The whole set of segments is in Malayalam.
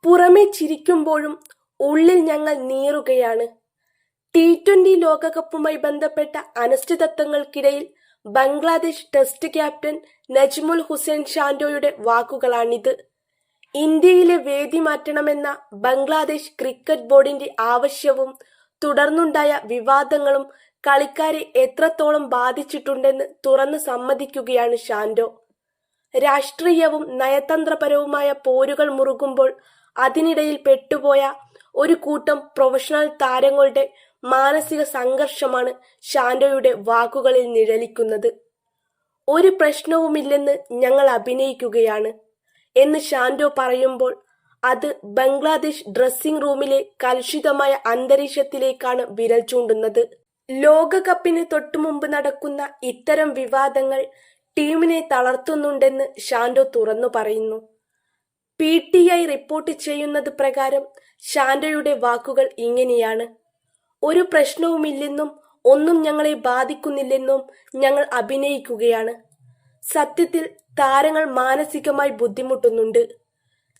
പുറമെ ചിരിക്കുമ്പോഴും ഉള്ളിൽ ഞങ്ങൾ നീറുകയാണ്. T20 ലോകകപ്പുമായി ബന്ധപ്പെട്ട അനിശ്ചിതത്വങ്ങൾക്കിടയിൽ ബംഗ്ലാദേശ് ടെസ്റ്റ് ക്യാപ്റ്റൻ നജ്മുൽ ഹുസൈൻ ഷാന്റോയുടെ വാക്കുകളാണിത്. ഇന്ത്യയിലെ വേദി മാറ്റണമെന്ന ബംഗ്ലാദേശ് ക്രിക്കറ്റ് ബോർഡിന്റെ ആവശ്യവും തുടർന്നുണ്ടായ വിവാദങ്ങളും കളിക്കാരെ എത്രത്തോളം ബാധിച്ചിട്ടുണ്ടെന്ന് തുറന്നു സമ്മതിക്കുകയാണ് ഷാന്റോ. രാഷ്ട്രീയവും നയതന്ത്രപരവുമായ പോരുകൾ മുറുകുമ്പോൾ അതിനിടയിൽ പെട്ടുപോയ ഒരു കൂട്ടം പ്രൊഫഷണൽ താരങ്ങളുടെ മാനസിക സംഘർഷമാണ് ഷാന്റോയുടെ വാക്കുകളിൽ നിഴലിക്കുന്നത്. ഒരു പ്രശ്നവുമില്ലെന്ന് ഞങ്ങൾ അഭിനയിക്കുകയാണ് എന്ന് ഷാന്റോ പറയുമ്പോൾ അത് ബംഗ്ലാദേശ് ഡ്രസ്സിംഗ് റൂമിലെ കലുഷിതമായ അന്തരീക്ഷത്തിലേക്കാണ് വിരൽ ചൂണ്ടുന്നത്. ലോകകപ്പിന് തൊട്ടുമുമ്പ് നടക്കുന്ന ഇത്തരം വിവാദങ്ങൾ ടീമിനെ തളർത്തുന്നുണ്ടെന്ന് ഷാന്റോ തുറന്നു പറയുന്നു. PTI റിപ്പോർട്ട് ചെയ്യുന്നത് പ്രകാരം ഷാന്റോയുടെ വാക്കുകൾ ഇങ്ങനെയാണ്: ഒരു പ്രശ്നവുമില്ലെന്നും ഒന്നും ഞങ്ങളെ ബാധിക്കുന്നില്ലെന്നും ഞങ്ങൾ അഭിനയിക്കുകയാണ്. സത്യത്തിൽ താരങ്ങൾ മാനസികമായി ബുദ്ധിമുട്ടുന്നുണ്ട്.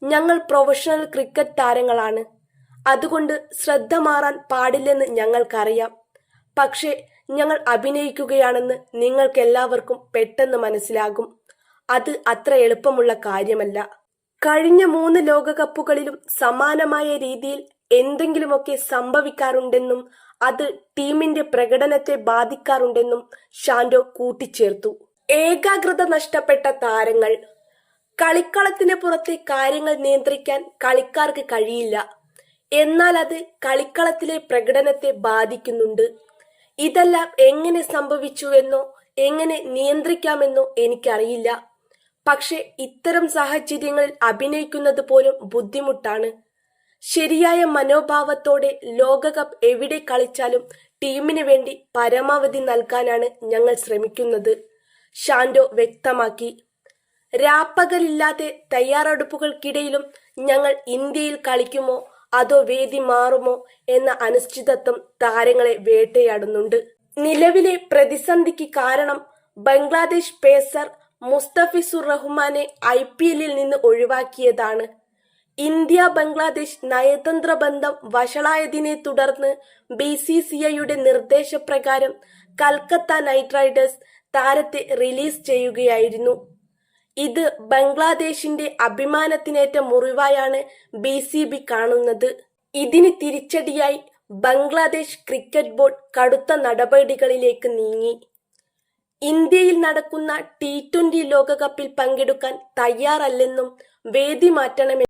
ഞങ്ങൾ പ്രൊഫഷണൽ ക്രിക്കറ്റ് താരങ്ങളാണ്. അതുകൊണ്ട് ശ്രദ്ധ മാറാൻ പാടില്ലെന്ന് ഞങ്ങൾക്കറിയാം. പക്ഷേ ഞങ്ങൾ അഭിനയിക്കുകയാണെന്ന് നിങ്ങൾക്കെല്ലാവർക്കും പെട്ടെന്ന് മനസ്സിലാകും. അത് അത്ര എളുപ്പമുള്ള കാര്യമല്ല. കഴിഞ്ഞ 3 ലോകകപ്പുകളിലും സമാനമായ രീതിയിൽ എന്തെങ്കിലുമൊക്കെ സംഭവിക്കാറുണ്ടെന്നും അത് ടീമിന്റെ പ്രകടനത്തെ ബാധിക്കാറുണ്ടെന്നും ഷാന്റോ കൂട്ടിച്ചേർത്തു. ഏകാഗ്രത നഷ്ടപ്പെട്ട താരങ്ങൾ. കളിക്കളത്തിന് പുറത്തെ കാര്യങ്ങൾ നിയന്ത്രിക്കാൻ കളിക്കാർക്ക് കഴിയില്ല. എന്നാൽ അത് കളിക്കളത്തിലെ പ്രകടനത്തെ ബാധിക്കുന്നുണ്ട്. ഇതെല്ലാം എങ്ങനെ സംഭവിച്ചുവെന്നോ എങ്ങനെ നിയന്ത്രിക്കാമെന്നോ എനിക്കറിയില്ല. പക്ഷെ ഇത്തരം സാഹചര്യങ്ങളിൽ അഭിനയിക്കുന്നത് പോലും ബുദ്ധിമുട്ടാണ്. ശരിയായ മനോഭാവത്തോടെ ലോകകപ്പ് എവിടെ കളിച്ചാലും ടീമിന് വേണ്ടി പരമാവധി നൽകാനാണ് ഞങ്ങൾ ശ്രമിക്കുന്നത്, ഷാന്റോ വ്യക്തമാക്കി. രാപ്പകലില്ലാതെ തയ്യാറെടുപ്പുകൾക്കിടയിലും ഞങ്ങൾ ഇന്ത്യയിൽ കളിക്കുമോ അതോ വേദി മാറുമോ എന്ന അനിശ്ചിതത്വം താരങ്ങളെ വേട്ടയാടുന്നുണ്ട്. നിലവിലെ പ്രതിസന്ധിക്ക് കാരണം ബംഗ്ലാദേശ് പേസർ മുസ്തഫിസുർ റഹ്മാനെ IPLൽ നിന്ന് ഒഴിവാക്കിയതാണ്. ഇന്ത്യ ബംഗ്ലാദേശ് നയതന്ത്ര ബന്ധം വഷളായതിനെ തുടർന്ന് BCCIയുടെ നിർദ്ദേശപ്രകാരം കൽക്കത്ത നൈറ്റ് റൈഡേഴ്സ് താരത്തെ റിലീസ് ചെയ്യുകയായിരുന്നു. ഇത് ബംഗ്ലാദേശിന്റെ അഭിമാനത്തിനേറ്റ മുറിവായാണ് BCB കാണുന്നത്. ഇതിന് തിരിച്ചടിയായി ബംഗ്ലാദേശ് ക്രിക്കറ്റ് ബോർഡ് കടുത്ത നടപടികളിലേക്ക് നീങ്ങി. ഇന്ത്യയിൽ നടക്കുന്ന T20 ലോകകപ്പിൽ പങ്കെടുക്കാൻ തയ്യാറല്ലെന്നും വേദി മാറ്റണമെന്നും